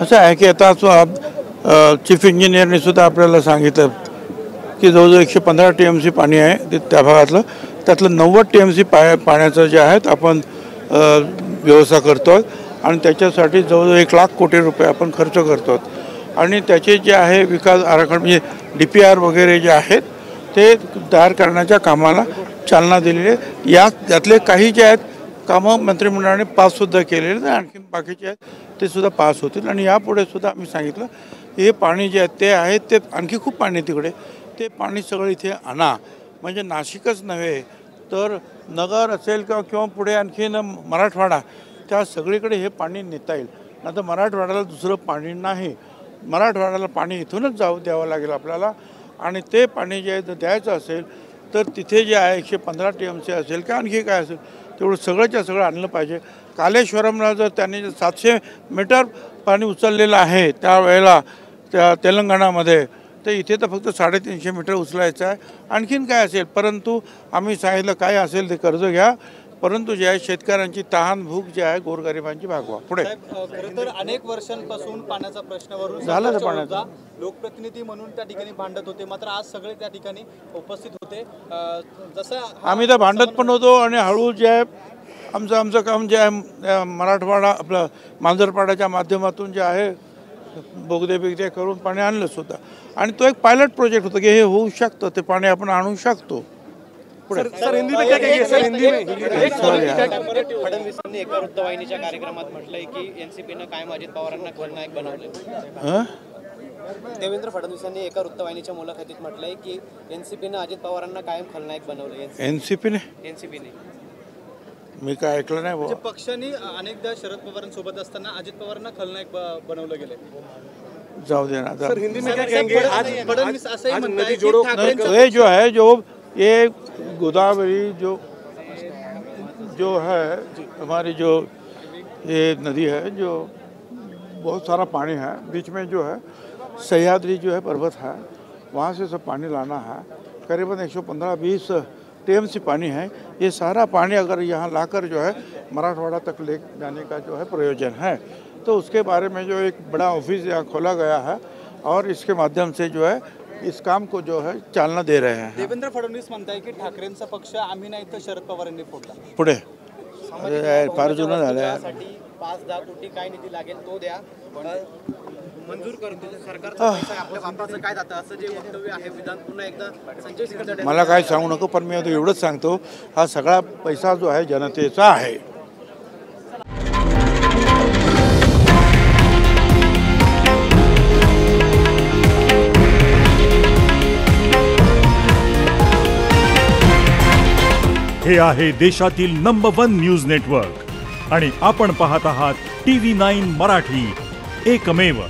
असं आहे की आता चीफ इंजिनियरने सुद्धा आपल्याला सांगितलं की जवळजवळ 115 TMC पाणी आहे त्या भागातलं, त्यातलं 90 TMC पाण्याचं जे आहेत आपण व्यवस्था करतो आणि त्याच्यासाठी जवळजवळ 1 लाख कोटी रुपये आपण खर्च करतो आणि त्याचे जे आहे विकास आराखडा म्हणजे DPR वगैरे जे आहेत ते तयार करण्याच्या कामाला चालना दिलेली आहे। यातले काही जे आहेत कामं मंत्रिमंडळाने पाससुद्धा केलेले तर आणखी बाकीचे आहेत ते सुद्धा पास होतील आणि यापुढे सुद्धा आम्ही सांगितलं हे पाणी जे आहे ते आणखी खूप पाणी तिकडे ते पाणी सगळं इथे आणा, म्हणजे नाशिकच नव्हे तर नगर असेल किंवा पुढे आणखीन मराठवाडा त्या सगळीकडे हे पाणी नेता येईल। आता मराठवाड्याला दुसरं पाणी नाही, मराठवाड्याला पाणी इथूनच द्यावं लागेल आपल्याला आणि ते पाणी जे आहे द्यायचं असेल तर तिथे जे आहे 115 TMC असेल किंवा आणखी काय असेल तेवढं सगळंच्या सगळं आणलं पाहिजे। कालेश्वरमला जर त्यांनी 700 मीटर पाणी उचललेलं आहे त्यावेळेला त्या तेलंगणामध्ये, तर इथे तर फक्त 350 मीटर उचलायचं आहे, आणखीन काय असेल। परंतु आम्ही सांगितलं काय असेल ते कर्ज घ्या, परंतु जे आहे शेतकऱ्यांची तहान भूक जे आहे गोरगरिबांची भागवा। पुढे खरं तर अनेक वर्षांपासून पाण्याचा प्रश्नावरून झालं पाण्याचा लोकप्रतिनिधी म्हणून त्या ठिकाणी भांडत होते, मात्र आज सगळे त्या ठिकाणी उपस्थित होते। जसं आम्ही तर भांडत पण होतो आणि हळू जे आहे आमचं काम जे आहे मराठवाडा आपलं मांजरपाड्याच्या माध्यमातून जे आहे बोगदे बिगदे करून पाणी आणलं सुद्धा आणि तो एक पायलट प्रोजेक्ट होता की हे होऊ शकतं, ते पाणी आपण आणू शकतो। सर हिंदी में क्या कहिए सर, हिंदी में फडणवीसांनी एका वृत्तवाहिनीच्या कार्यक्रमात म्हटलंय की एनसीपीनं कायम अजित पवारांना खलनायक बनवले। देवेंद्र फडणवीसांनी एका वृत्तवाहिनीच्या मुलाखतीत म्हटलंय की एनसीपीनं अजित पवारांना कायम खलनायक बनवले। एनसीपीने मी काय ऐकलं नाही म्हणजे पक्षाने अनेकदा शरद पवारांसोबत असताना अजित पवारांना खलनायक बनवलं गेले। जाऊ दे ना सर हिंदी में क्या कहेंगे, आज फडणवीस असंही म्हणतात की ये जो है ये गोदावरी जो है हमारी जो ये नदी है जो बहुत सारा पानी है, बीच में जो है सह्याद्री जो है पर्वत है, वहाँ से सब पानी लाना है, करीबन 115-20 TMC पानी है। ये सारा पानी अगर यहाँ लाकर जो है मराठवाड़ा तक ले जाने का जो है प्रयोजन है, तो उसके बारे में जो एक बड़ा ऑफिस यहाँ खोला गया है और इसके माध्यम से जो है इस काम को जो है चालना दे रहे हैं। देवेंद्र फडणवीस म्हणताय की ठाकरेंचा पक्ष आम्ही नाही तर शरद पवारांनी फोडला। पुढे फार जुनं झालं आहे। 5-10 कोटी काय निधी लागेल तो द्या, मंजूर करतो सरकारचा पैसा आपल्या बापाचं काय जातं असं जे वक्तव्य आहे विधान पुन्हा एकदा संजय शिरसाट मला काय सांगू नको, पण मी एवढंच सांगतो हा सगळा पैसा जो आहे जनतेचा आहे। हे आहे देशातील नंबर 1 न्यूज नेटवर्क आणि आपण पाहत आहात TV9 मराठी, एकमेव।